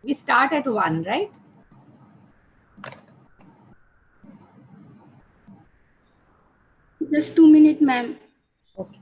We start at 1, right? Just 2 minutes, ma'am. Okay.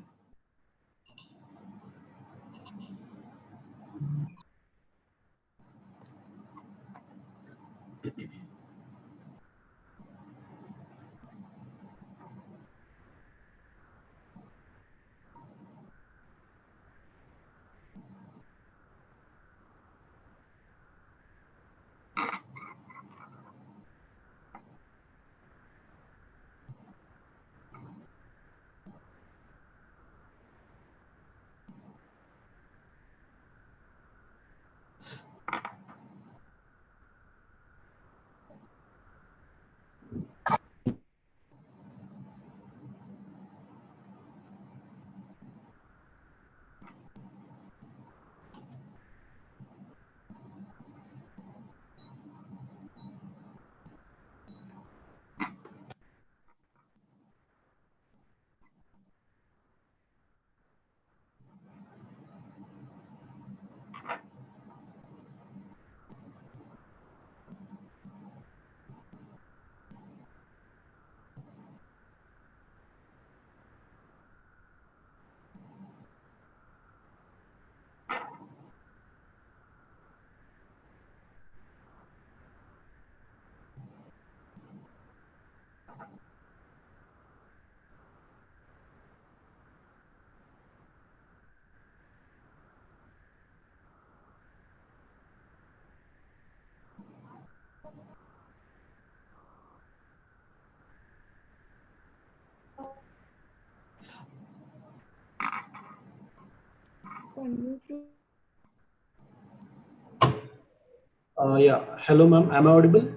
Yeah. Hello, ma'am. Am I audible?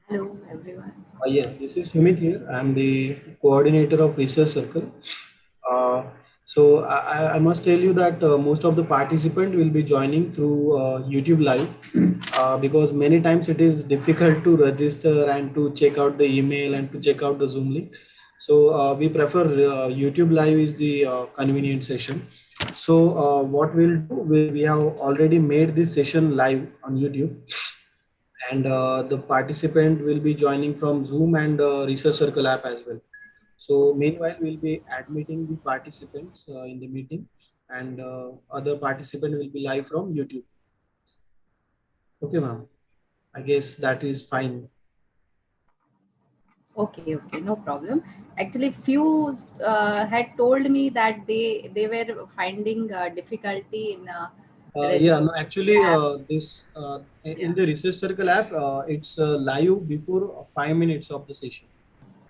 Hello, everyone. Yes, this is Sumit here. I'm the coordinator of Research Circle. Uh, I must tell you that most of the participants will be joining through YouTube Live because many times it is difficult to register and to check out the email and to check out the Zoom link. So we prefer YouTube Live is the convenient session. So what we'll do, we have already made this session live on YouTube, and the participant will be joining from Zoom and Research Circle app as well. So meanwhile, we'll be admitting the participants in the meeting, and other participant will be live from YouTube. Okay, ma'am. I guess that is fine. Okay, no problem. Actually, few had told me that they were finding difficulty in Yeah, registering no, actually, apps. this Yeah. in the Research Circle app, it's live before 5 minutes of the session.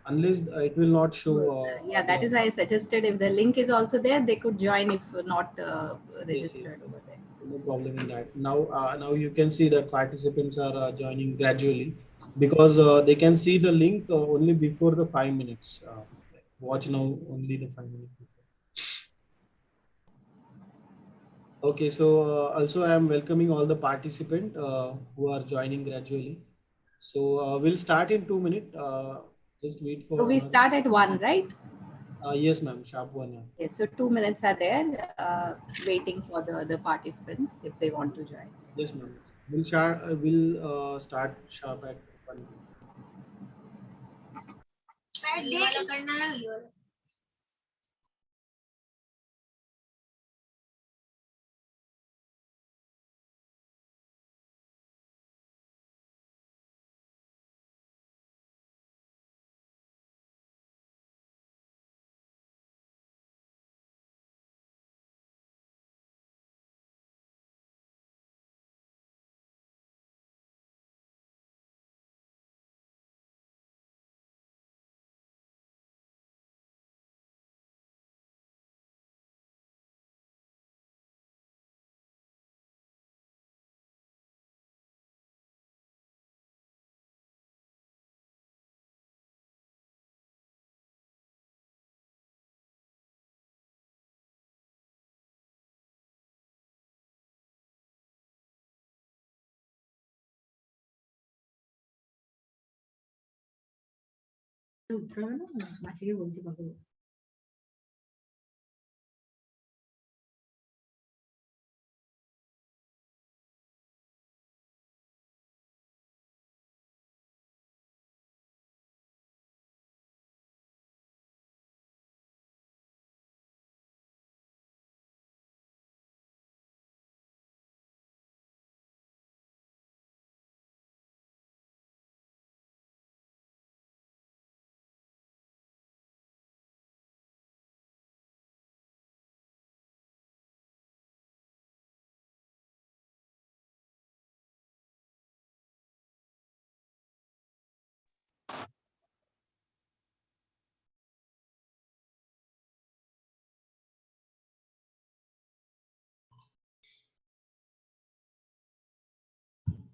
Unless it will not show. Good. Yeah, that is why I suggested if the link is also there, they could join if not Yes, yes, registered yes. over there. No problem in that. Now you can see that participants are joining gradually because they can see the link only before the 5 minutes. Watch now only the 5 minutes before. Okay, so also I am welcoming all the participants who are joining gradually. So we'll start in 2 minutes. Just wait So for we another. start at 1, right? Yes, ma'am. Sharp one. Yes. So 2 minutes are there, waiting for the other participants if they want to join. Yes, ma'am. We'll start sharp at 1.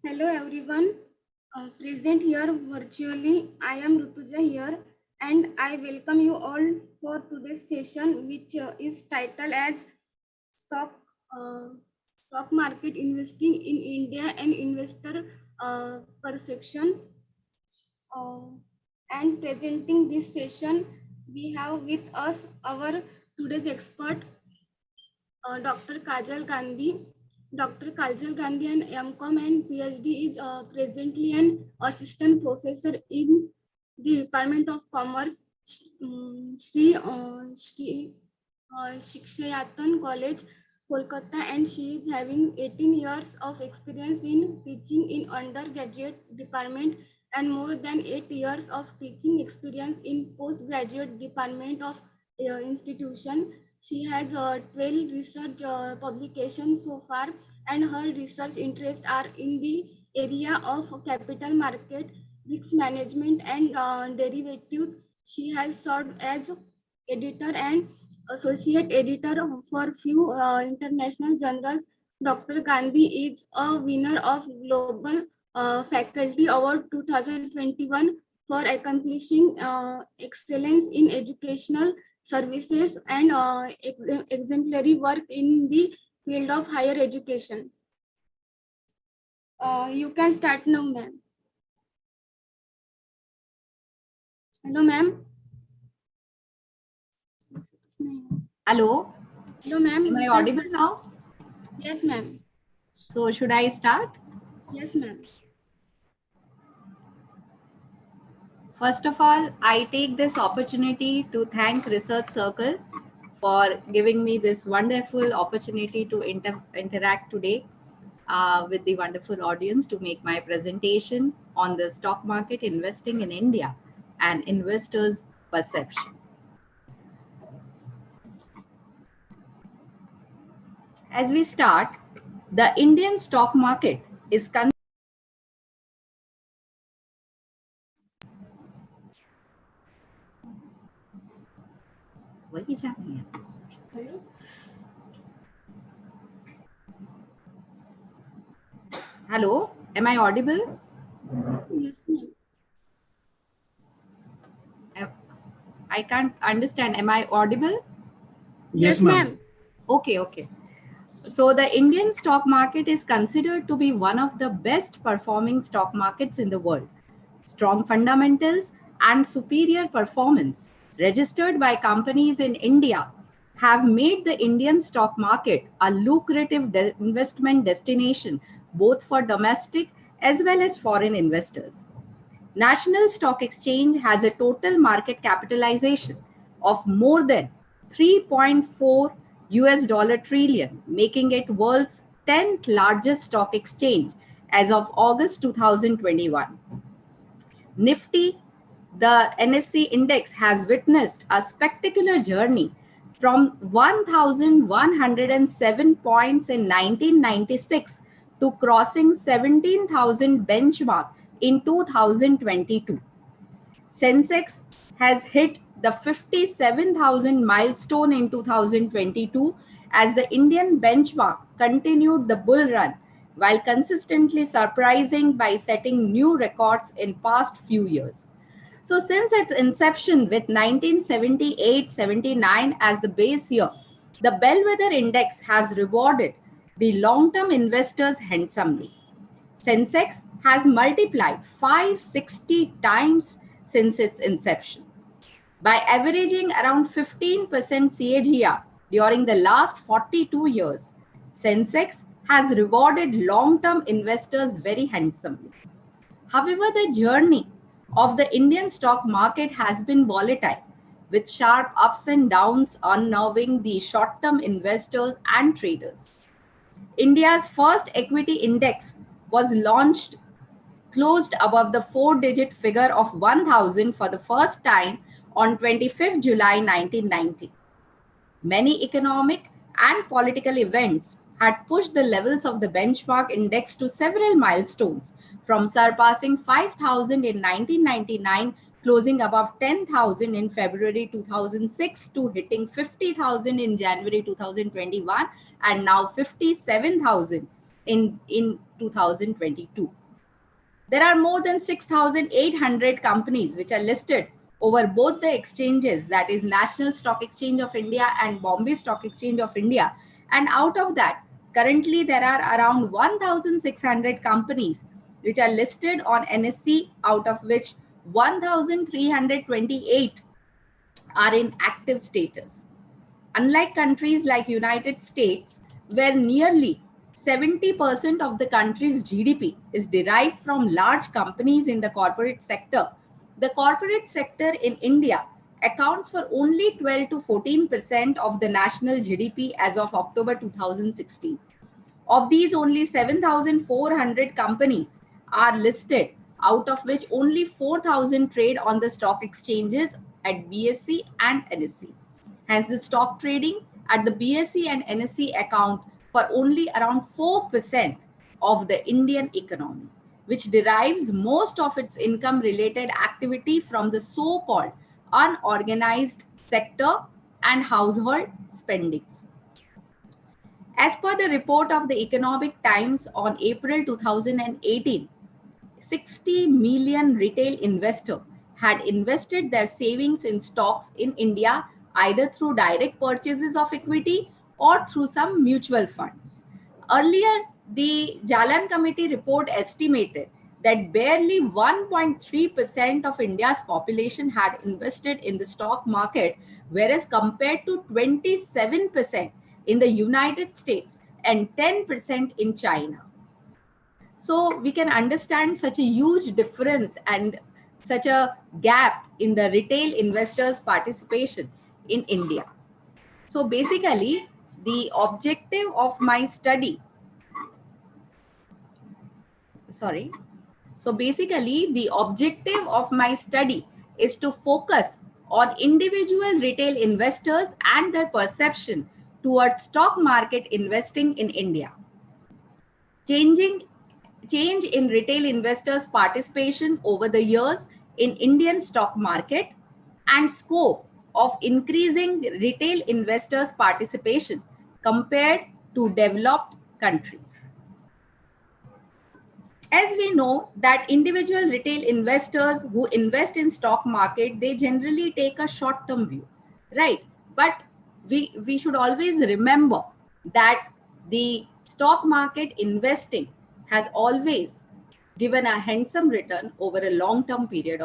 Hello everyone, present here virtually. I am Rutuja here and I welcome you all for today's session, which is titled as stock uh, stock market investing in India and investor perception. Uh, and presenting this session, we have with us our today's expert, Dr. Kajal Gandhi. Dr. Kajal Gandhi and M.Com and Ph.D. is presently an assistant professor in the Department of Commerce, Shri Shikshayatan College, Kolkata, and she is having 18 years of experience in teaching in undergraduate department and more than 8 years of teaching experience in postgraduate department of institution. She has 12 research publications so far, and her research interests are in the area of capital market, risk management, and derivatives. She has served as editor and associate editor for few international journals. Dr. Gandhi is a winner of Global Faculty Award 2021 for accomplishing excellence in educational services and exemplary work in the field of higher education. You can start now, ma'am. Hello, ma'am. Hello. Hello, ma'am. Am I audible now? Yes, ma'am. So should I start? Yes, ma'am. First of all, I take this opportunity to thank Research Circle for giving me this wonderful opportunity to interact today with the wonderful audience to make my presentation on the stock market investing in India and investors' perception. As we start, the Indian stock market is Hello, am I audible? Yes, ma'am. I can't understand. Am I audible? Yes, ma'am. Okay. So the Indian stock market is considered to be one of the best performing stock markets in the world. Strong fundamentals and superior performance registered by companies in India have made the Indian stock market a lucrative investment destination both for domestic as well as foreign investors. National Stock Exchange has a total market capitalization of more than 3.4 US dollar trillion, making it world's 10th largest stock exchange as of August 2021. Nifty, the NSE index has witnessed a spectacular journey from 1,107 points in 1996 to crossing 17,000 benchmark in 2022. Sensex has hit the 57,000 milestone in 2022 as the Indian benchmark continued the bull run while consistently surprising by setting new records in past few years. So since its inception with 1978-79 as the base year, the Bellwether Index has rewarded the long-term investors handsomely. Sensex has multiplied 560 times since its inception. By averaging around 15% CAGR during the last 42 years, Sensex has rewarded long-term investors very handsomely. However, the journey of the Indian stock market has been volatile, with sharp ups and downs unnerving the short-term investors and traders. India's first equity index was closed above the four-digit figure of 1,000 for the first time on 25th July 1990. Many economic and political events had pushed the levels of the benchmark index to several milestones, from surpassing 5,000 in 1999, closing above 10,000 in February 2006, to hitting 50,000 in January 2021, and now 57,000 in 2022. There are more than 6,800 companies which are listed over both the exchanges, that is National Stock Exchange of India and Bombay Stock Exchange of India. And out of that, currently there are around 1,600 companies which are listed on NSE, out of which 1,328 are in active status. Unlike countries like United States, where nearly 70% of the country's GDP is derived from large companies in the corporate sector, the corporate sector in India accounts for only 12 to 14% of the national GDP as of October 2016. Of these, only 7,400 companies are listed, out of which only 4,000 trade on the stock exchanges at BSE and NSE. Hence, the stock trading at the BSE and NSE account for only around 4% of the Indian economy, which derives most of its income related activity from the so-called unorganized sector and household spendings. As per the report of the Economic Times on April 2018, 60 million retail investors had invested their savings in stocks in India, either through direct purchases of equity or through some mutual funds. Earlier, the Jalan Committee report estimated that barely 1.3% of India's population had invested in the stock market, whereas compared to 27% in the United States and 10% in China. So we can understand such a huge difference and such a gap in the retail investors' participation in India. So basically, the objective of my study, is to focus on individual retail investors and their perception towards stock market investing in India. Change in retail investors' participation over the years in Indian stock market and scope of increasing retail investors' participation compared to developed countries. As we know that individual retail investors who invest in stock market, they generally take a short-term view, right? But we should always remember that the stock market investing has always given a handsome return over a long-term period.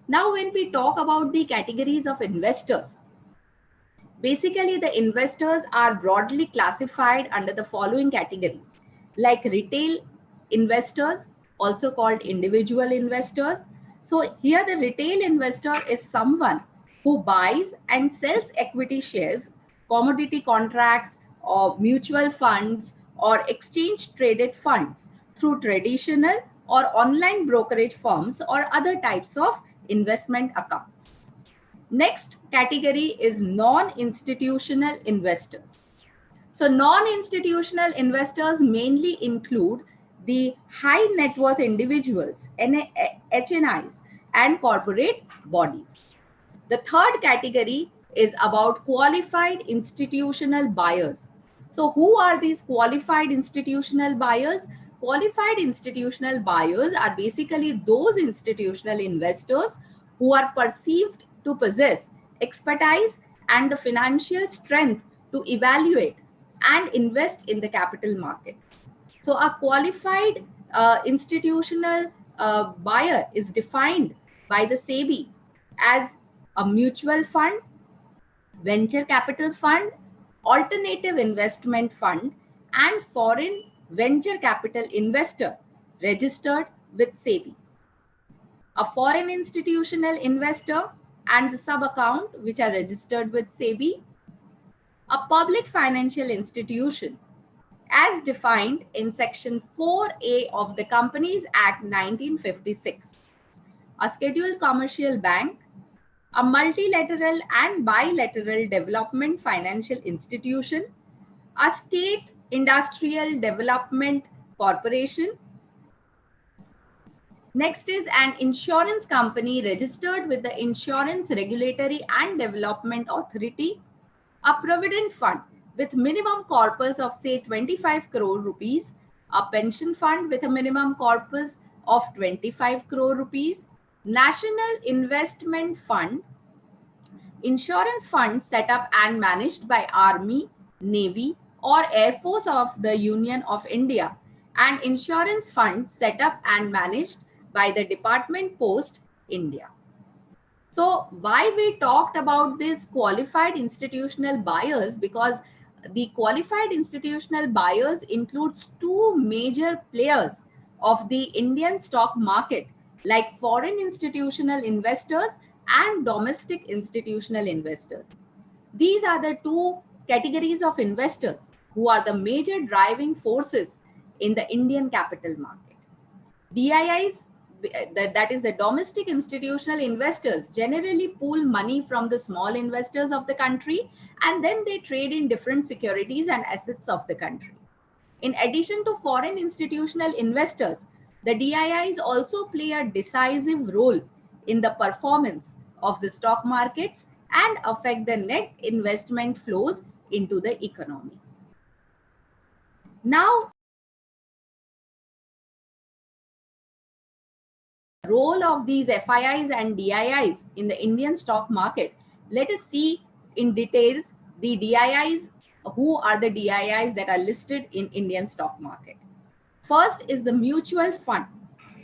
Now, when we talk about the categories of investors, basically the investors are broadly classified under the following categories, like retail investors, also called individual investors. So here the retail investor is someone who buys and sells equity shares, commodity contracts, or mutual funds, or exchange traded funds through traditional or online brokerage firms or other types of investment accounts. Next category is non-institutional investors. So non-institutional investors mainly include the high net worth individuals, HNIs, and corporate bodies. The third category is about qualified institutional buyers. So who are these qualified institutional buyers? Qualified institutional buyers are basically those institutional investors who are perceived to possess expertise and the financial strength to evaluate and invest in the capital market. So a qualified institutional buyer is defined by the SEBI as a mutual fund, venture capital fund, alternative investment fund, and foreign venture capital investor registered with SEBI. A foreign institutional investor and the sub-account which are registered with SEBI. A public financial institution as defined in Section 4A of the Companies Act 1956. A scheduled commercial bank, a multilateral and bilateral development financial institution, a state industrial development corporation. Next is an insurance company registered with the Insurance Regulatory and Development Authority, a provident fund with minimum corpus of say 25 crore rupees, a pension fund with a minimum corpus of 25 crore rupees, National Investment Fund, insurance fund set up and managed by Army, Navy or Air Force of the Union of India, and insurance fund set up and managed by the Department Post, India. So why we talked about this qualified institutional buyers? Because the qualified institutional buyers includes two major players of the Indian stock market, like foreign institutional investors and domestic institutional investors. These are the two categories of investors who are the major driving forces in the Indian capital market. DIIs, that is the domestic institutional investors, generally pool money from the small investors of the country, and then they trade in different securities and assets of the country. In addition to foreign institutional investors, the DIIs also play a decisive role in the performance of the stock markets and affect the net investment flows into the economy. Now, role of these FIIs and DIIs in the Indian stock market, let us see in details the DIIs. Who are the DIIs that are listed in Indian stock market? First is the mutual fund.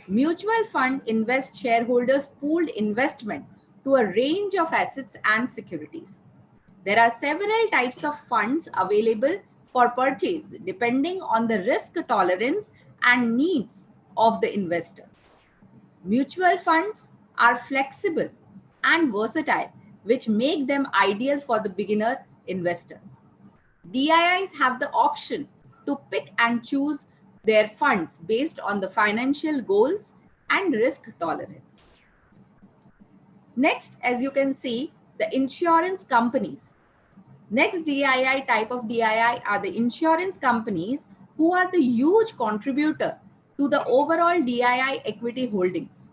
Mutual fund invests shareholders' pooled investment to a range of assets and securities. There are several types of funds available for purchase depending on the risk tolerance and needs of the investor. Mutual funds are flexible and versatile, which make them ideal for the beginner investors. DIIs have the option to pick and choose their funds based on the financial goals and risk tolerance. Next, as you can see, the insurance companies. Next DII type of DII are the insurance companies, who are the huge contributor to the overall DII equity holdings.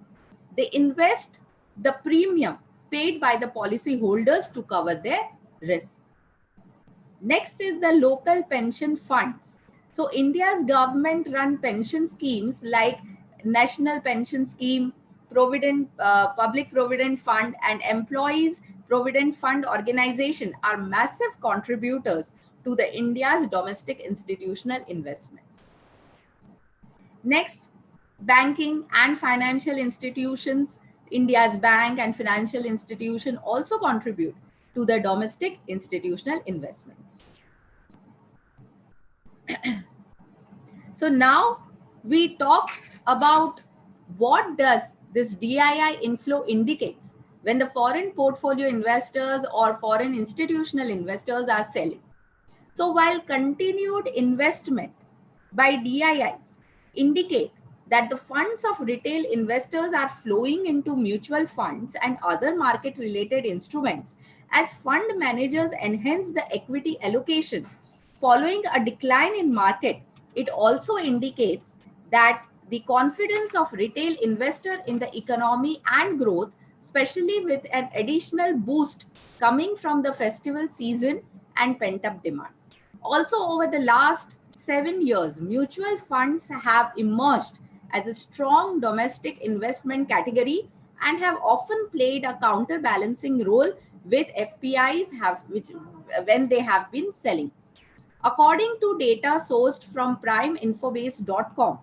They invest the premium paid by the policy holders to cover their risk. Next is the local pension funds. So India's government run pension schemes like National Pension Scheme, Public Provident Fund and Employees Provident Fund Organization are massive contributors to the India's domestic institutional investments. Next, banking and financial institutions. India's bank and financial institution also contribute to the domestic institutional investments. So now we talk about what does this DII inflow indicates when the foreign portfolio investors or foreign institutional investors are selling. So while continued investment by DIIs indicate that the funds of retail investors are flowing into mutual funds and other market related instruments as fund managers enhance the equity allocation following a decline in market, it also indicates that the confidence of retail investor in the economy and growth, especially with an additional boost coming from the festival season and pent-up demand. Also, over the last 7 years, mutual funds have emerged as a strong domestic investment category and have often played a counterbalancing role with FPIs when they have been selling. According to data sourced from primeinfobase.com,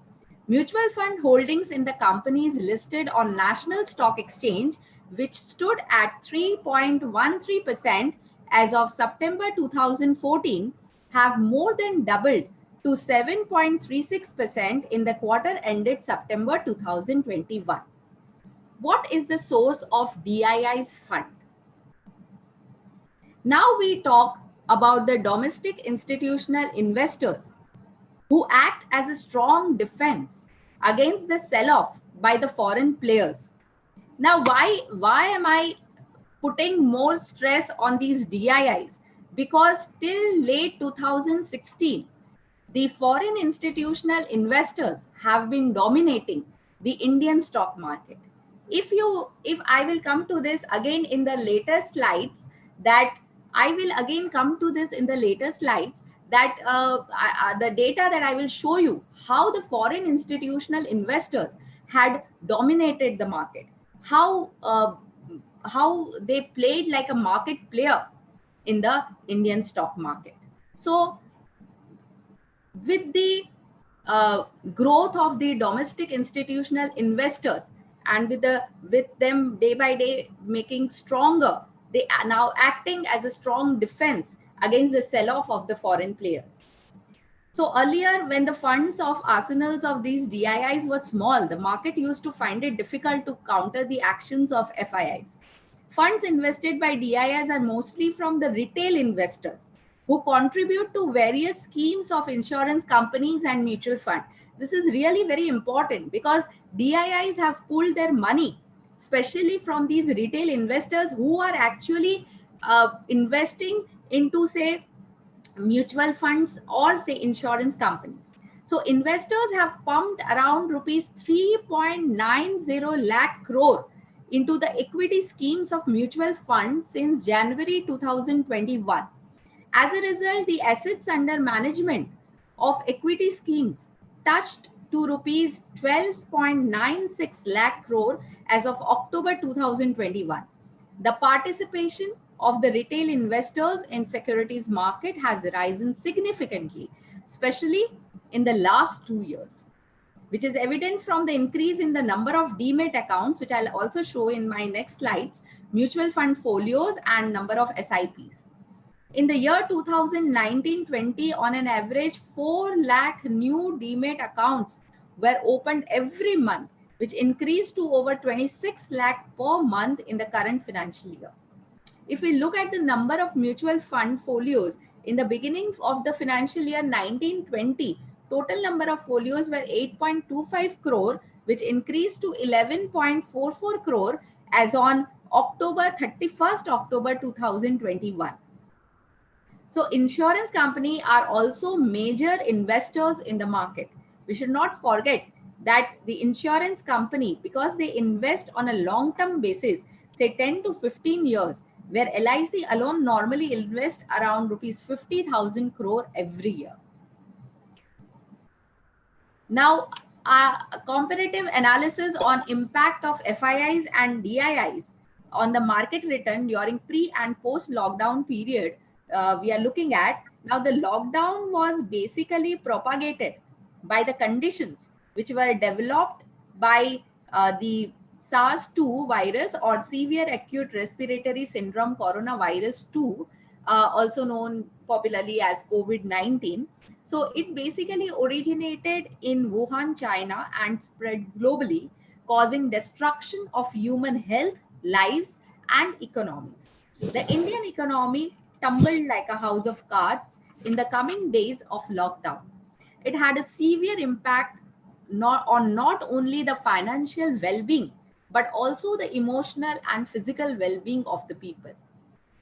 mutual fund holdings in the companies listed on National Stock Exchange, which stood at 3.13% as of September 2014, have more than doubled to 7.36% in the quarter ended September 2021. What is the source of DII's fund? Now we talk about the domestic institutional investors who act as a strong defense against the sell-off by the foreign players. Now, why am I putting more stress on these DIIs? Because till late 2016, the foreign institutional investors have been dominating the Indian stock market. If I will come to this again in the later slides, that the data that I will show you, how the foreign institutional investors had dominated the market, how they played like a market player in the Indian stock market. So with the growth of the domestic institutional investors, and with them day by day making stronger, they are now acting as a strong defense against the sell-off of the foreign players. So earlier, when the funds of arsenals of these DIIs were small, the market used to find it difficult to counter the actions of FIIs. Funds invested by DIIs are mostly from the retail investors who contribute to various schemes of insurance companies and mutual fund. This is really very important because DIIs have pulled their money, especially from these retail investors who are actually investing into, say, mutual funds or say insurance companies. So investors have pumped around rupees 3.90 lakh crore into the equity schemes of mutual funds since January 2021. As a result, the assets under management of equity schemes touched to rupees 12.96 lakh crore as of October 2021. The participation of the retail investors in securities market has risen significantly, especially in the last 2 years, which is evident from the increase in the number of demat accounts, which I'll also show in my next slides, mutual fund folios and number of SIPs. In the year 2019-20, on an average, 4 lakh new demat accounts were opened every month, which increased to over 26 lakh per month in the current financial year. If we look at the number of mutual fund folios, in the beginning of the financial year 1920, total number of folios were 8.25 crore, which increased to 11.44 crore as on October 31st, October 2021. So insurance companies are also major investors in the market. We should not forget that the insurance company, because they invest on a long-term basis, say 10 to 15 years, where LIC alone normally invests around rupees 50,000 crore every year. Now, a comparative analysis on impact of FIIs and DIIs on the market return during pre and post lockdown period we are looking at. Now, the lockdown was basically propagated by the conditions which were developed by the SARS-2 virus, or severe acute respiratory syndrome coronavirus 2, also known popularly as COVID-19. So it basically originated in Wuhan, China, and spread globally, causing destruction of human health, lives, and economies. The Indian economy tumbled like a house of cards in the coming days of lockdown. It had a severe impact on not only the financial well-being, but also the emotional and physical well-being of the people.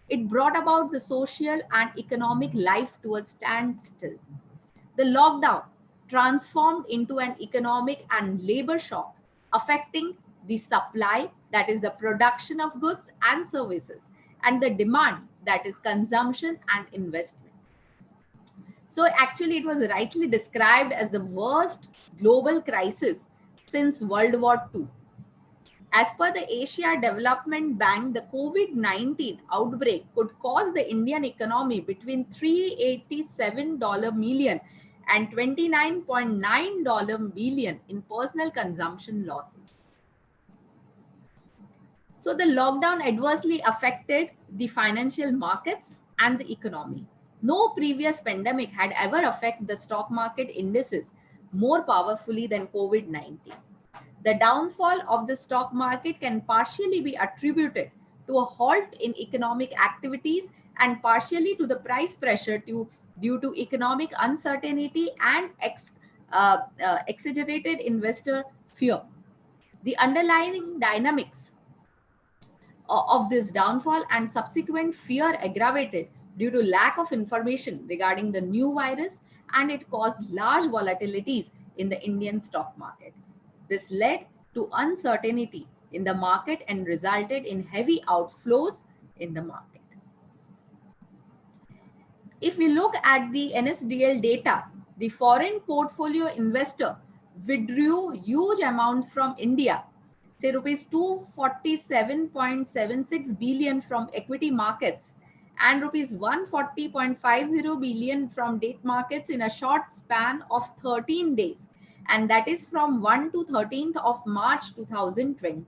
It brought about the social and economic life to a standstill. The lockdown transformed into an economic and labor shock, affecting the supply, that is the production of goods and services, and the demand, that is consumption and investment. So actually it was rightly described as the worst global crisis since World War II. As per the Asia Development Bank, the COVID-19 outbreak could cost the Indian economy between $387 million and $29.9 billion in personal consumption losses. So the lockdown adversely affected the financial markets and the economy. No previous pandemic had ever affected the stock market indices more powerfully than COVID-19. The downfall of the stock market can partially be attributed to a halt in economic activities and partially to the price pressure due to economic uncertainty and exaggerated investor fear. The underlying dynamics of this downfall and subsequent fear aggravated due to lack of information regarding the new virus, and it caused large volatilities in the Indian stock market. This led to uncertainty in the market and resulted in heavy outflows in the market. If we look at the NSDL data, the foreign portfolio investor withdrew huge amounts from India, say rupees 247.76 billion from equity markets and rupees 140.50 billion from debt markets in a short span of 13 days. And that is from 1 to 13th of March 2020.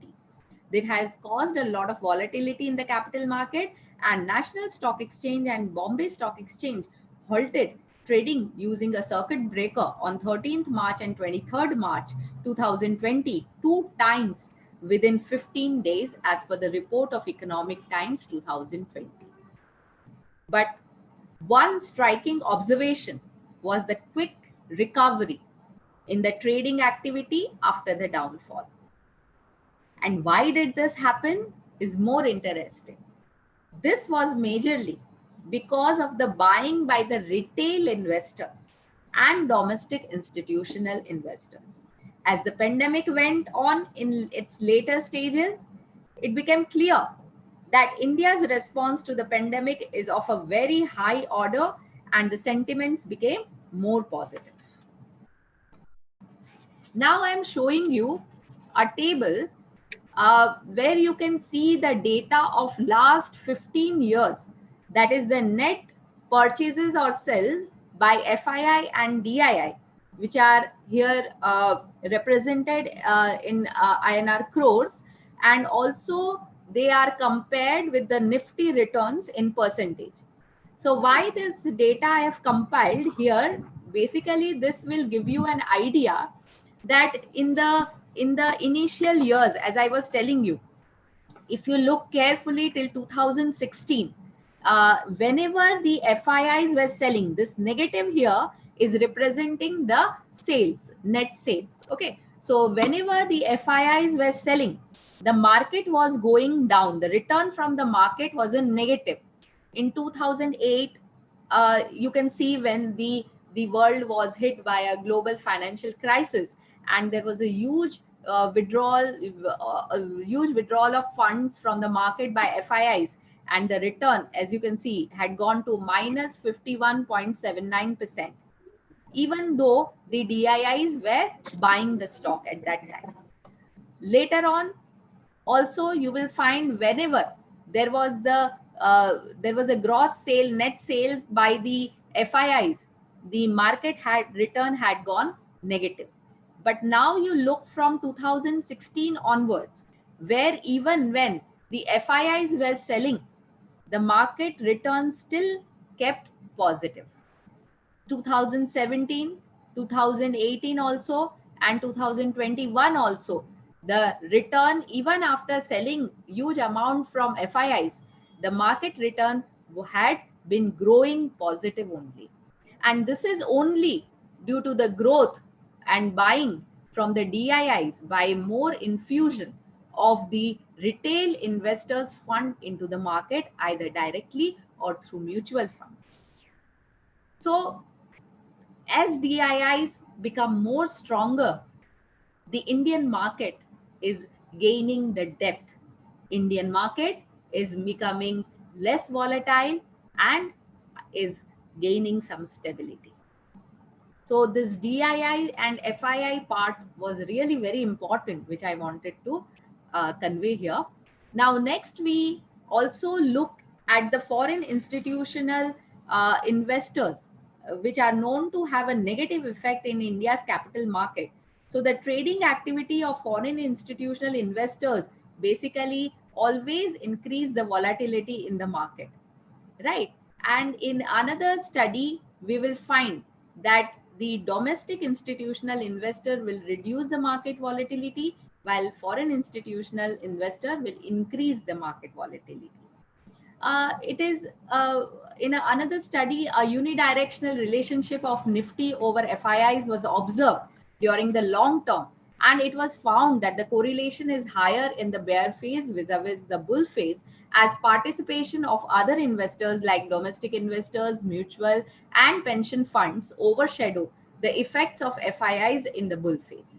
That has caused a lot of volatility in the capital market, and National Stock Exchange and Bombay Stock Exchange halted trading using a circuit breaker on 13th March and 23rd March 2020, 2 times within 15 days as per the report of Economic Times 2020. But one striking observation was the quick recovery in the trading activity after the downfall. And why did this happen is more interesting. This was majorly because of the buying by the retail investors and domestic institutional investors. As the pandemic went on in its later stages, it became clear that India's response to the pandemic is of a very high order, and the sentiments became more positive. Now I am showing you a table where you can see the data of last 15 years. That is the net purchases or sell by FII and DII, which are here represented in INR crores, and also they are compared with the Nifty returns in percentage. So why this data I have compiled here, basically this will give you an idea that in the initial years, as I was telling you, if you look carefully till 2016, whenever the FIIs were selling, this negative here is representing the sales, net sales. Okay, so whenever the FIIs were selling, the market was going down. The return from the market was a negative. In 2008, you can see when the world was hit by a global financial crisis, and there was a huge withdrawal of funds from the market by FIIs, and the return, as you can see, had gone to minus 51.79%, even though the DIIs were buying the stock at that time. Later on, also you will find whenever there was a gross sale, net sale by the FIIs, the market return had gone negative. But now you look from 2016 onwards, where even when the FIIs were selling, the market return still kept positive. 2017, 2018 also, and 2021 also, the return, even after selling huge amount from FIIs, the market return had been growing positive only. And this is only due to the growth and buying from the DIIs by more infusion of the retail investors' fund into the market, either directly or through mutual funds. So as DIIs become more stronger, the Indian market is gaining the depth. Indian market is becoming less volatile and is gaining some stability. So this DII and FII part was really very important, which I wanted to convey here. Now, next we also look at the foreign institutional investors, which are known to have a negative effect in India's capital market. So the trading activity of foreign institutional investors basically always increase the volatility in the market, right? And in another study, we will find that the domestic institutional investor will reduce the market volatility, while foreign institutional investor will increase the market volatility. It is in another study, a unidirectional relationship of Nifty over FIIs was observed during the long term, and it was found that the correlation is higher in the bear phase vis-a-vis the bull phase, as participation of other investors like domestic investors, mutual and pension funds overshadow the effects of FIIs in the bull phase.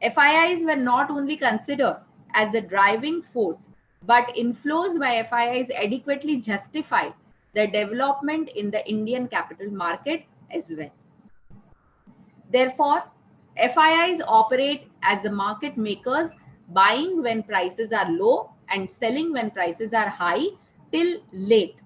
FIIs were not only considered as the driving force, but inflows by FIIs adequately justified the development in the Indian capital market as well. Therefore, FIIs operate as the market makers, buying when prices are low and selling when prices are high till late.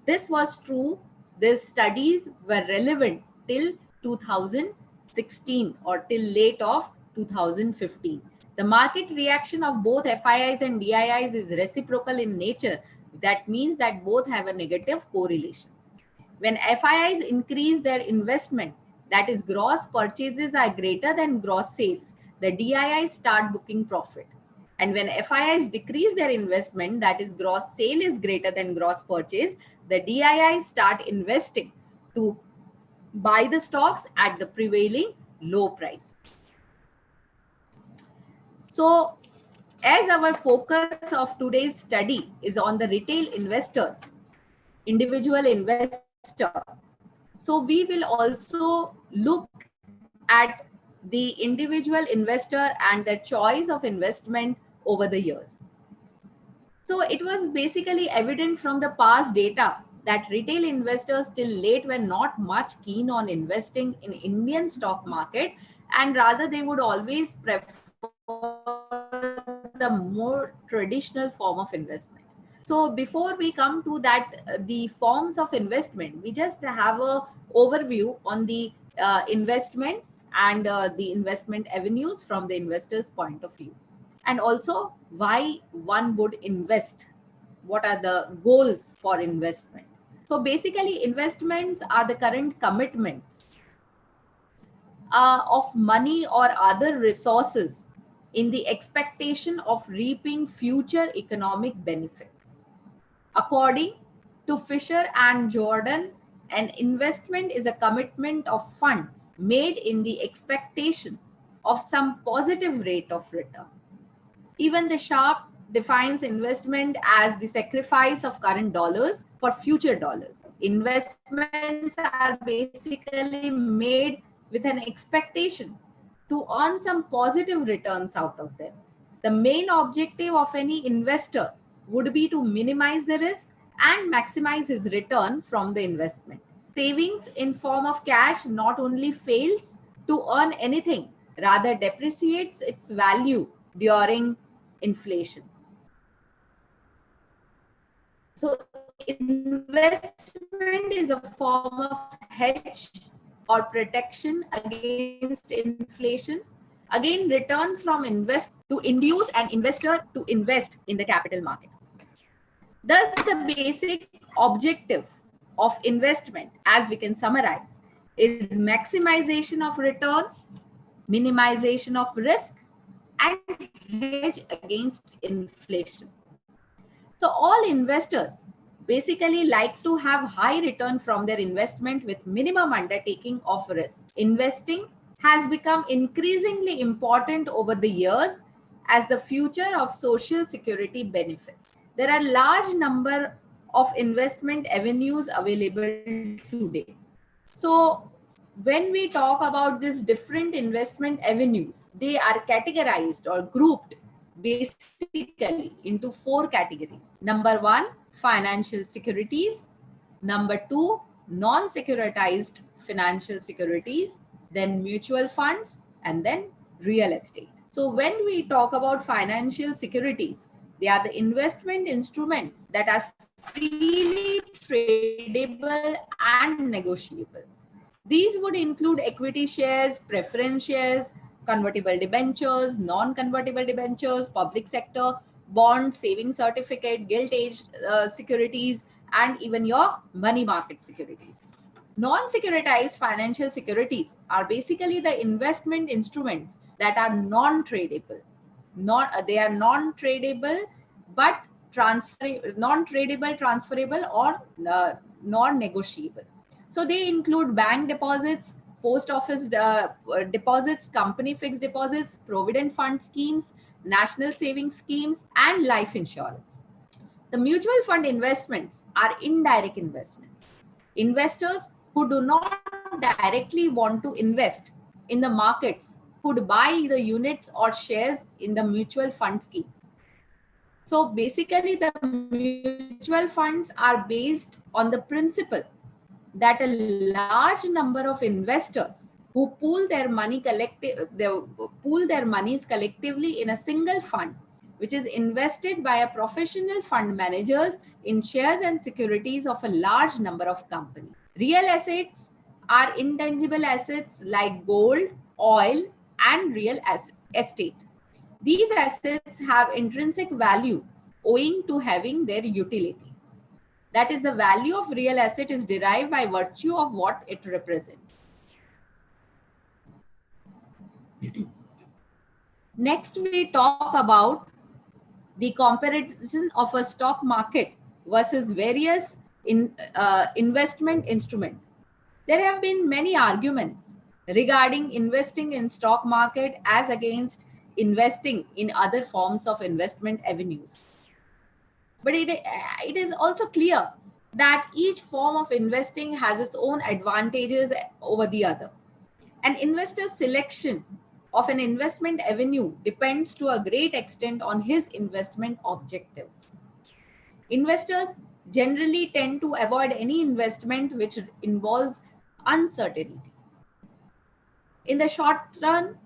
This was true. These studies were relevant till 2016 or till late of 2015. The market reaction of both FIIs and DIIs is reciprocal in nature. That means that both have a negative correlation. When FIIs increase their investment, that is gross purchases are greater than gross sales, the DIIs start booking profit. And when FIIs decrease their investment, that is gross sale is greater than gross purchase, the DIIs start investing to buy the stocks at the prevailing low price. So, as our focus of today's study is on the retail investors, individual investor, so we will also look at the individual investor and their choice of investment over the years. So it was basically evident from the past data that retail investors till late were not much keen on investing in Indian stock market, and rather they would always prefer the more traditional form of investment. So before we come to that, the forms of investment, we just have a overview on the investment and the investment avenues from the investor's point of view. And also why one would invest, what are the goals for investment. So basically investments are the current commitments of money or other resources in the expectation of reaping future economic benefit. According to Fisher and Jordan, an investment is a commitment of funds made in the expectation of some positive rate of return. Even the Sharpe defines investment as the sacrifice of current dollars for future dollars. Investments are basically made with an expectation to earn some positive returns out of them. The main objective of any investor would be to minimize the risk and maximize his return from the investment. Savings in form of cash not only fails to earn anything, rather depreciates its value during inflation. So investment is a form of hedge or protection against inflation. Again, return from invest to induce an investor to invest in the capital market. Thus, the basic objective of investment, as we can summarize, is maximization of return, minimization of risk, and hedge against inflation. So all investors basically like to have high return from their investment with minimum undertaking of risk. Investing has become increasingly important over the years as the future of social security benefit. There are large number of investment avenues available today. So when we talk about these different investment avenues, they are categorized or grouped basically into 4 categories. Number 1, financial securities. Number 2, non-securitized financial securities. Then mutual funds, and then real estate. So when we talk about financial securities, they are the investment instruments that are freely tradable and negotiable. These would include equity shares, preference shares, convertible debentures, non-convertible debentures, public sector, bonds, savings certificate, gilt-age securities, and even your money market securities. Non-securitized financial securities are basically the investment instruments that are non-tradable. They are non-tradable, but non-tradable, transferable, or non-negotiable. So they include bank deposits, post office deposits, company fixed deposits, provident fund schemes, national savings schemes, and life insurance. The mutual fund investments are indirect investments. Investors who do not directly want to invest in the markets could buy the units or shares in the mutual fund schemes. So basically, the mutual funds are based on the principle that a large number of investors who pool their monies collectively in a single fund, which is invested by a professional fund managers in shares and securities of a large number of companies. Real assets are intangible assets like gold, oil, and real estate. These assets have intrinsic value owing to having their utility. That is, the value of real asset is derived by virtue of what it represents. Next, we talk about the comparison of a stock market versus various investment instruments. There have been many arguments regarding investing in stock market as against investing in other forms of investment avenues. But it is also clear that each form of investing has its own advantages over the other. An investor's selection of an investment avenue depends to a great extent on his investment objectives. Investors generally tend to avoid any investment which involves uncertainty. In the short run,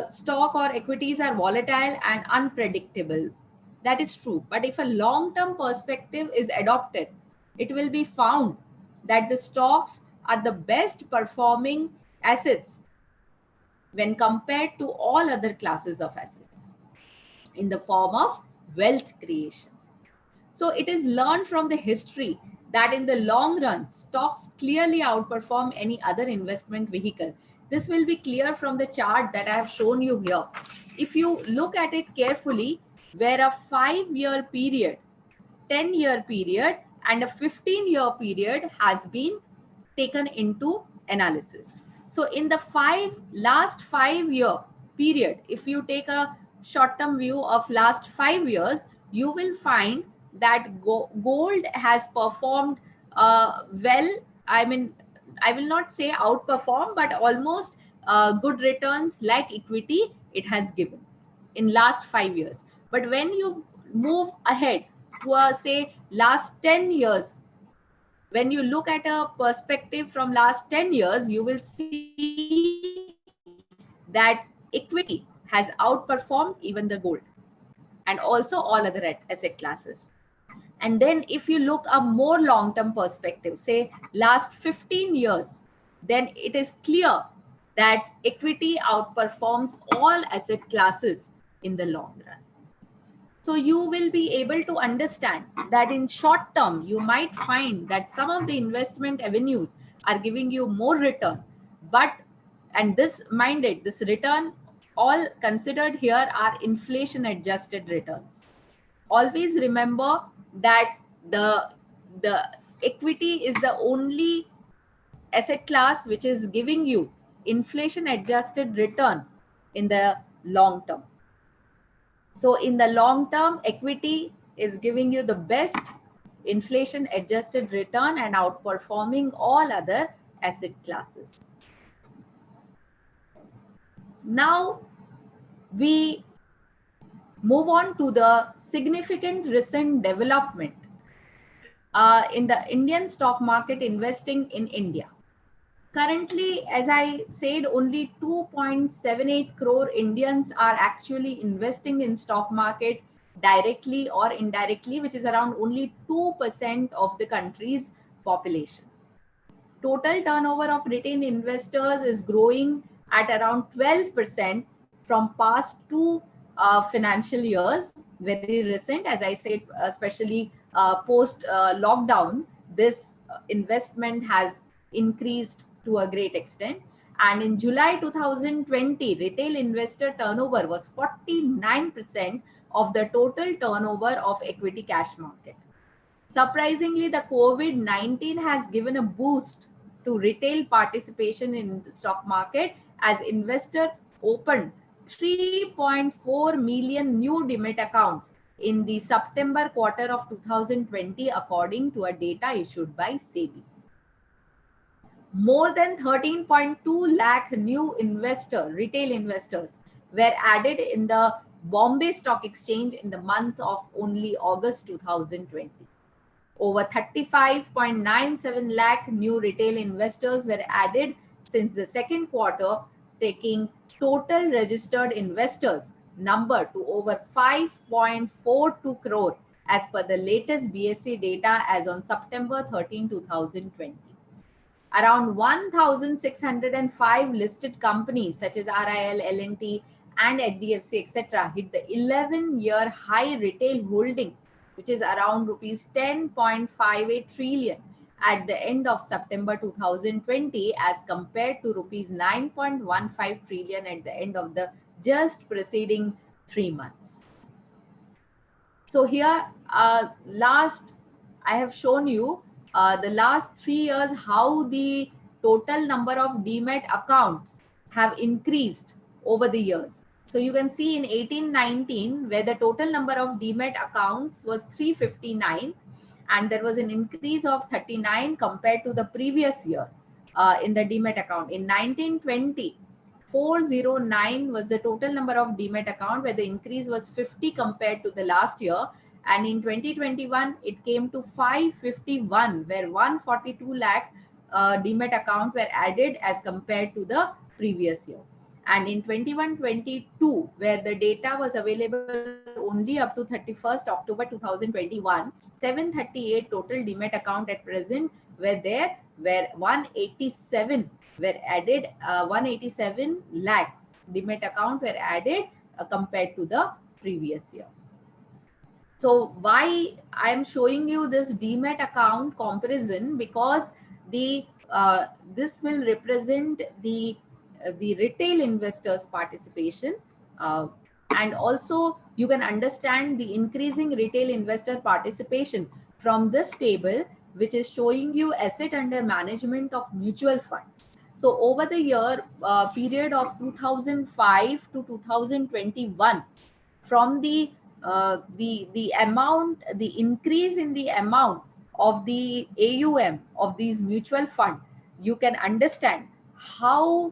stock or equities are volatile and unpredictable. That is true. But if a long-term perspective is adopted, it will be found that the stocks are the best performing assets when compared to all other classes of assets in the form of wealth creation. So it is learned from the history that in the long run, stocks clearly outperform any other investment vehicle. This will be clear from the chart that I have shown you here. If you look at it carefully, where a 5-year period, 10-year period, and a 15-year period has been taken into analysis. So in the last 5-year period, if you take a short-term view of last 5 years, you will find that gold has performed well. I mean, I will not say outperform, but almost good returns like equity it has given in last 5 years. But when you move ahead to say last 10 years, when you look at a perspective from last 10 years, you will see that equity has outperformed even the gold and also all other asset classes. And then if you look a more long-term perspective, say last 15 years, then it is clear that equity outperforms all asset classes in the long run. So you will be able to understand that in short term, you might find that some of the investment avenues are giving you more return, and this return, all considered here are inflation adjusted returns. Always remember that the equity is the only asset class which is giving you inflation adjusted return in the long term. So in the long term, equity is giving you the best inflation adjusted return and outperforming all other asset classes. Now we move on to the significant recent development in the Indian stock market investing in India. Currently, as I said, only 2.78 crore Indians are actually investing in stock market directly or indirectly, which is around only 2% of the country's population. Total turnover of retail investors is growing at around 12% from past 2 financial years, very recent, as I said, especially post lockdown, this investment has increased to a great extent. And in July 2020, retail investor turnover was 49% of the total turnover of equity cash market. Surprisingly, the COVID-19 has given a boost to retail participation in the stock market as investors opened 3.4 million new Demat accounts in the September quarter of 2020, according to a data issued by SEBI. More than 13.2 lakh new retail investors were added in the Bombay Stock Exchange in the month of only August 2020. Over 35.97 lakh new retail investors were added since the second quarter, taking total registered investors number to over 5.42 crore as per the latest BSE data as on September 13, 2020. Around 1,605 listed companies such as RIL, L&T and HDFC, etc. hit the 11-year high retail holding, which is around rupees 10.58 trillion at the end of September 2020 as compared to rupees 9.15 trillion at the end of the just preceding 3 months. So here, I have shown you the last 3 years how the total number of demat accounts have increased over the years. So you can see in 1819 where the total number of demat accounts was 359 and there was an increase of 39 compared to the previous year in the demat account. In 1920, 409 was the total number of demat account where the increase was 50 compared to the last year, and in 2021 it came to 551 where 142 lakh demat account were added as compared to the previous year. And in 21-22 where the data was available only up to 31st October 2021, 738 total demat account at present were there, where 187 were added, 187 lakhs demat account were added compared to the previous year. So why I am showing you this demat account comparison, because the this will represent the retail investors participation, and also you can understand the increasing retail investor participation from this table, which is showing you asset under management of mutual funds. So over the year period of 2005 to 2021, from the amount, the increase in the amount of the AUM of these mutual fund, you can understand how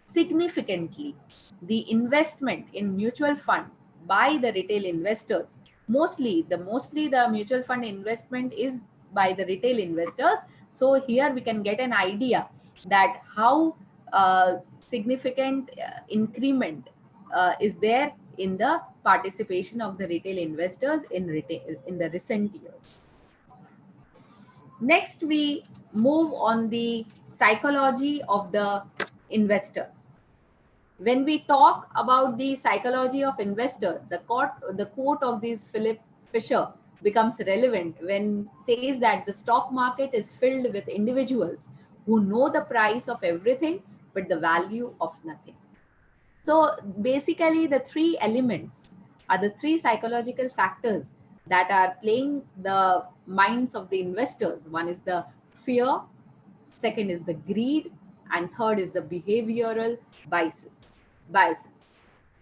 significantly the investment in mutual fund by the retail investors, mostly the mutual fund investment is by the retail investors. So here we can get an idea that how significant increment is there in the participation of the retail investors in the recent years. Next, we move on the psychology of the investors. When we talk about the psychology of investor, the quote of this Philip Fisher becomes relevant when says that the stock market is filled with individuals who know the price of everything but the value of nothing. So basically the three elements are the three psychological factors that are playing the minds of the investors. One is the fear, second is the greed, and third is the behavioral biases.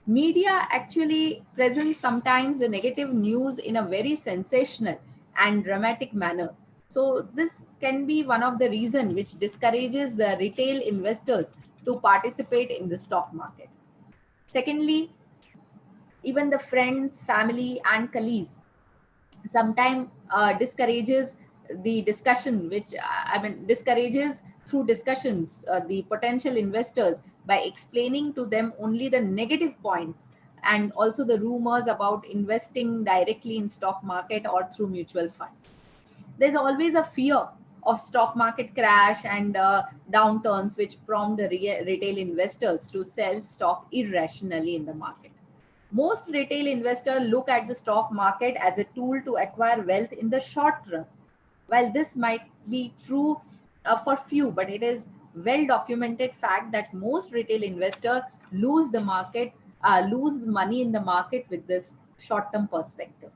Media actually presents sometimes the negative news in a very sensational and dramatic manner. So this can be one of the reasons which discourages the retail investors to participate in the stock market. Secondly, even the friends, family, and colleagues sometimes discourages the discussion, which discourages through discussions the potential investors by explaining to them only the negative points and also the rumors about investing directly in stock market or through mutual funds. There's always a fear of stock market crash and downturns which prompt the retail investors to sell stock irrationally in the market. Most retail investors look at the stock market as a tool to acquire wealth in the short run. While this might be true for few, but it is well documented fact that most retail investors lose money in the market with this short-term perspective.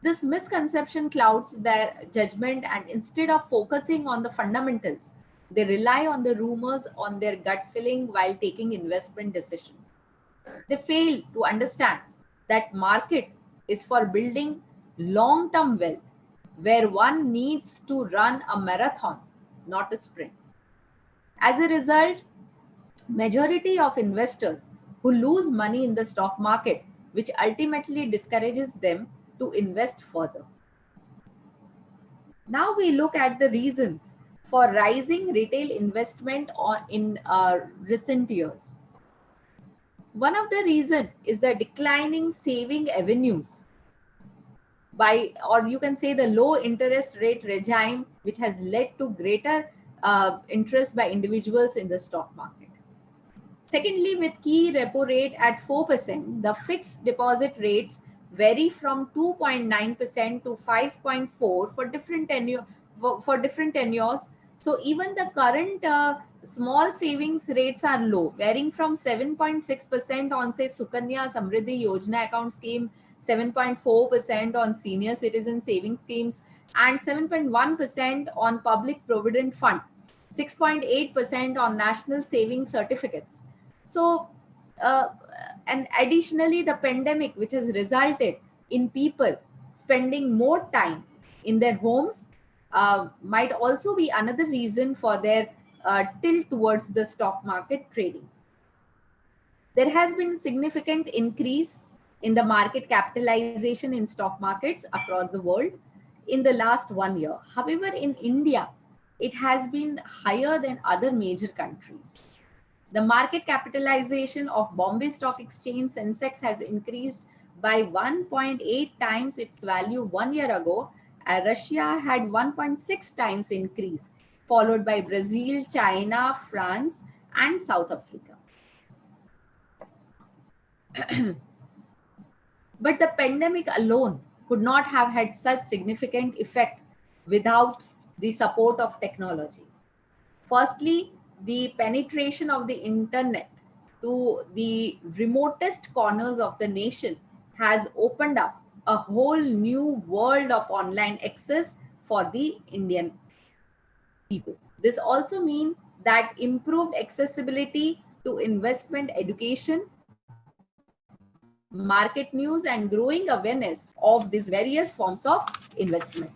This misconception clouds their judgment, and instead of focusing on the fundamentals, they rely on the rumors, on their gut feeling while taking investment decisions. They fail to understand that market is for building long-term wealth, where one needs to run a marathon, not a sprint. As a result, majority of investors who lose money in the stock market, which ultimately discourages them to invest further. Now we look at the reasons for rising retail investment in recent years. One of the reasons is the declining saving avenues or you can say the low interest rate regime, which has led to greater interest by individuals in the stock market. Secondly, with key repo rate at 4%, the fixed deposit rates vary from 2.9% to 5.4 for different tenures. So even the current small savings rates are low, varying from 7.6% on say Sukanya Samriddhi Yojana account scheme, 7.4% on senior citizen savings schemes, and 7.1% on public provident fund, 6.8% on national savings certificates. So, and additionally, the pandemic, which has resulted in people spending more time in their homes, might also be another reason for their tilt towards the stock market trading. There has been significant increase in the market capitalization in stock markets across the world in the last 1 year. However, in India, it has been higher than other major countries. The market capitalization of Bombay Stock Exchange Sensex has increased by 1.8 times its value 1 year ago. Russia had 1.6 times increase, followed by Brazil, China, France, and South Africa. But the pandemic alone could not have had such significant effect without the support of technology. Firstly, the penetration of the internet to the remotest corners of the nation has opened up a whole new world of online access for the Indian people. This also means that improved accessibility to investment education, market news, and growing awareness of these various forms of investment.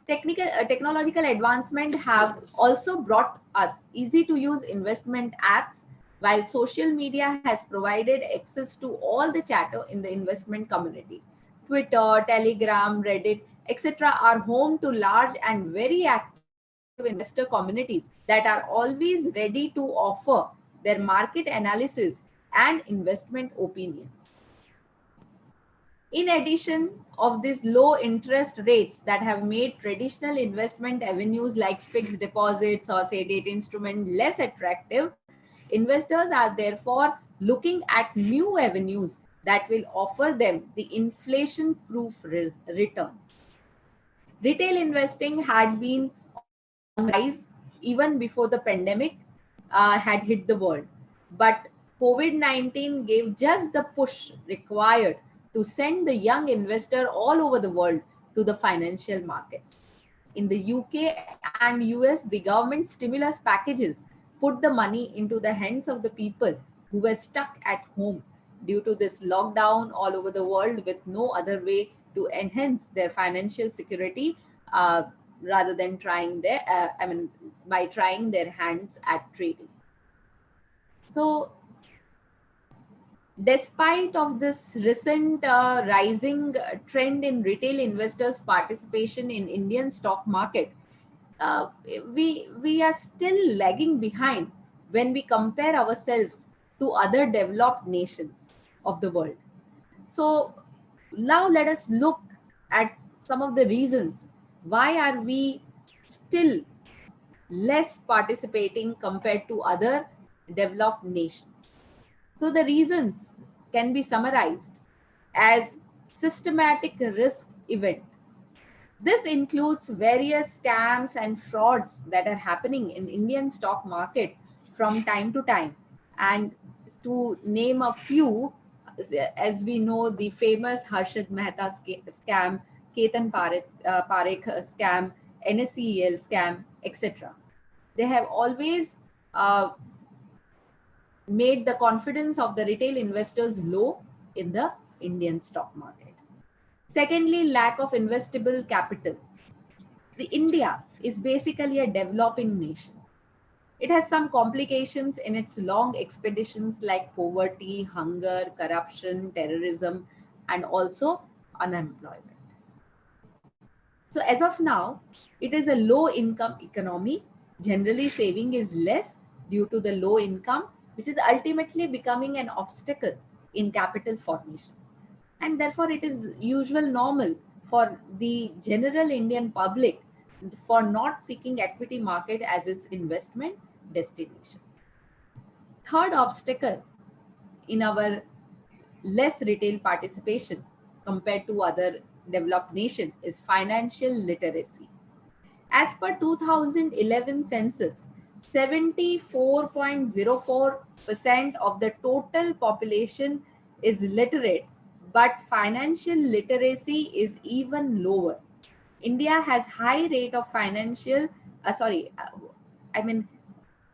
Technological advancement have also brought us easy to use investment apps, while social media has provided access to all the chatter in the investment community. Twitter, Telegram, Reddit, etc. are home to large and very active investor communities that are always ready to offer their market analysis and investment opinions. In addition of these low interest rates that have made traditional investment avenues like fixed deposits or say debt instrument less attractive, investors are therefore looking at new avenues that will offer them the inflation-proof returns. Retail investing had been on rise even before the pandemic had hit the world, but COVID-19 gave just the push required to send the young investor all over the world to the financial markets. In the UK and US, the government stimulus packages put the money into the hands of the people who were stuck at home due to this lockdown all over the world with no other way to enhance their financial security rather than by trying their hands at trading. So, despite of this recent rising trend in retail investors' participation in Indian stock market, we are still lagging behind when we compare ourselves to other developed nations of the world. So now let us look at some of the reasons why are we still less participating compared to other developed nations. So the reasons can be summarized as systematic risk event. This includes various scams and frauds that are happening in Indian stock market from time to time. And to name a few, as we know, the famous Harshad Mehta scam, Ketan Parekh scam, NSCEL scam, etc. They have always made the confidence of the retail investors low in the Indian stock market. Secondly, lack of investable capital. India is basically a developing nation. It has some complications in its long expeditions like poverty, hunger, corruption, terrorism, and also unemployment. So as of now, it is a low income economy. Generally, saving is less due to the low income, which is ultimately becoming an obstacle in capital formation. And therefore, it is usual normal for the general Indian public for not seeking equity market as its investment destination. Third obstacle in our less retail participation compared to other developed nations is financial literacy. As per 2011 census, 74.04% of the total population is literate, but financial literacy is even lower. India has high rate of financial, I mean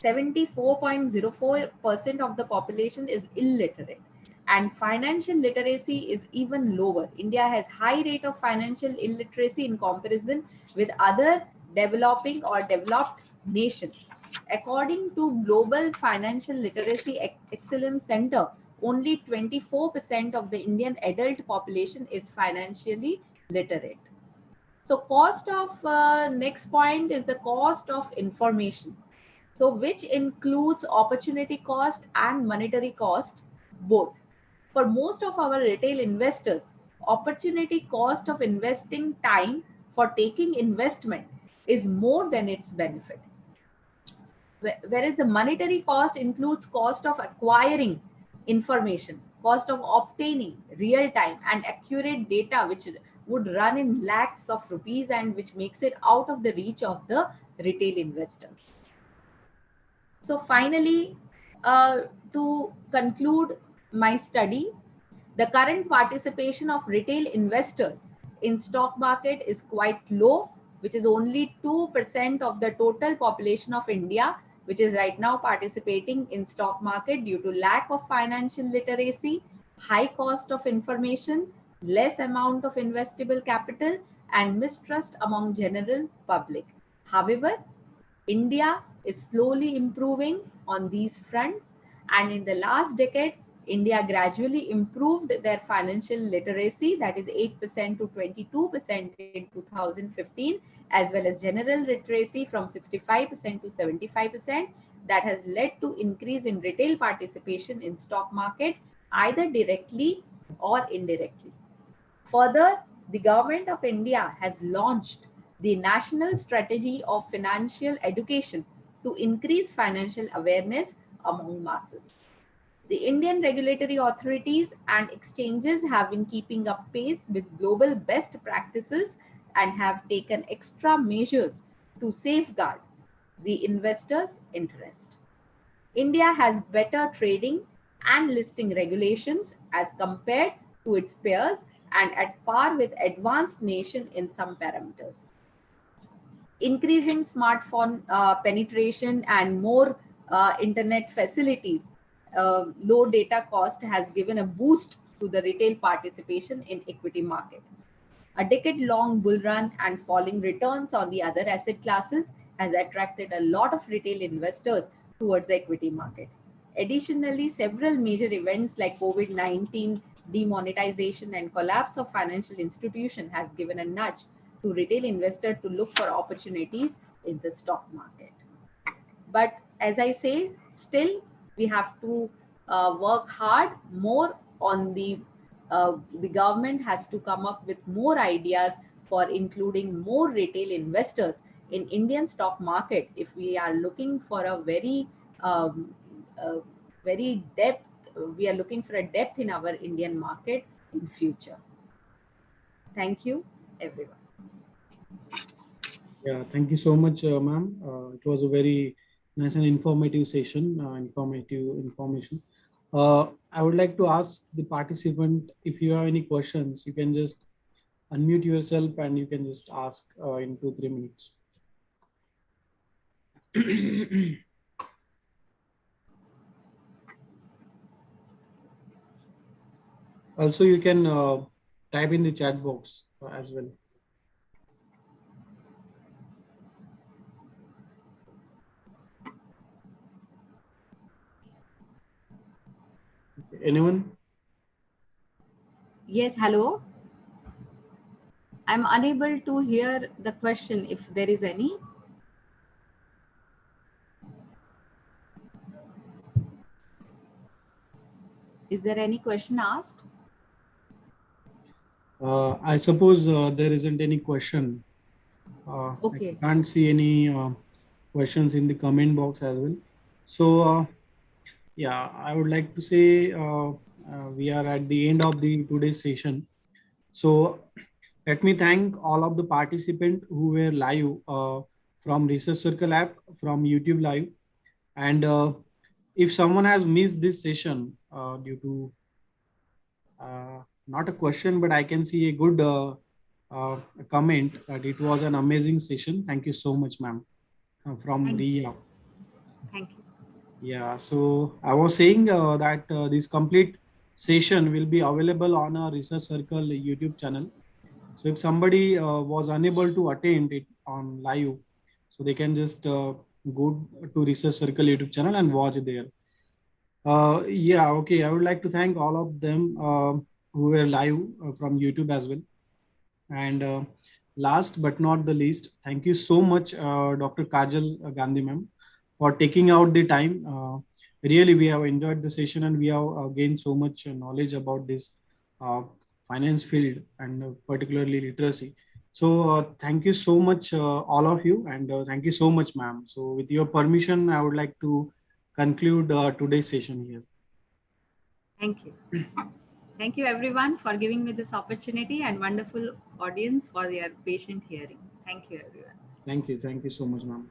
74.04% of the population is illiterate, and financial literacy is even lower. India has high rate of financial illiteracy in comparison with other developing or developed nations. According to Global Financial Literacy Excellence Center, only 24% of the Indian adult population is financially literate. So cost of next point is the cost of information. So which includes opportunity cost and monetary cost both. For most of our retail investors, opportunity cost of investing time for taking investment is more than its benefit. Whereas the monetary cost includes cost of acquiring information, cost of obtaining real time and accurate data, which would run in lakhs of rupees and which makes it out of the reach of the retail investors. So finally, to conclude my study, the current participation of retail investors in stock market is quite low, which is only 2% of the total population of India, which is right now participating in stock market due to lack of financial literacy, high cost of information, less amount of investable capital, and mistrust among general public. However, India is slowly improving on these fronts, and in the last decade, India gradually improved their financial literacy, that is 8% to 22% in 2015, as well as general literacy from 65% to 75%. That has led to increase in retail participation in stock market, either directly or indirectly. Further, the government of India has launched the National Strategy of Financial Education to increase financial awareness among masses. The Indian regulatory authorities and exchanges have been keeping up pace with global best practices and have taken extra measures to safeguard the investors' interest. India has better trading and listing regulations as compared to its peers and at par with advanced nation in some parameters. Increasing smartphone penetration and more internet facilities, low data cost has given a boost to the retail participation in equity market. A decade-long bull run and falling returns on the other asset classes has attracted a lot of retail investors towards the equity market. Additionally, several major events like COVID-19, demonetization, and collapse of financial institution has given a nudge to retail investor to look for opportunities in the stock market. But as I say, still we have to work hard more on the government has to come up with more ideas for including more retail investors in Indian stock market if we are looking for a very depth. We are looking for a depth in our Indian market in future. Thank you, everyone. Yeah, thank you so much, ma'am. It was a very nice and informative session, information. I would like to ask the participant, if you have any questions, you can just unmute yourself and you can just ask in 2-3 minutes. Also, you can type in the chat box as well. Anyone? Yes, hello. I'm unable to hear the question if there is any. Is there any question asked? I suppose there isn't any question. Okay. I can't see any questions in the comment box as well. So yeah, I would like to say we are at the end of the today's session. So let me thank all of the participants who were live from Research Circle app, from YouTube Live. And if someone has missed this session due to not a question, but I can see a good comment that it was an amazing session. Thank you so much, ma'am, from Ria. Thank you. Yeah, so I was saying that this complete session will be available on our Research Circle YouTube channel. So if somebody was unable to attend it on live, so they can just go to Research Circle YouTube channel and watch there. Yeah, okay. I would like to thank all of them who were live from YouTube as well. And last but not the least, thank you so much, Dr. Kajal Gandhi ma'am, for taking out the time. Really, we have enjoyed the session and we have gained so much knowledge about this finance field and particularly literacy. So thank you so much, all of you, and thank you so much, ma'am. So with your permission, I would like to conclude today's session here. Thank you. Thank you everyone for giving me this opportunity and wonderful audience for your patient hearing. Thank you everyone. Thank you. Thank you so much, ma'am.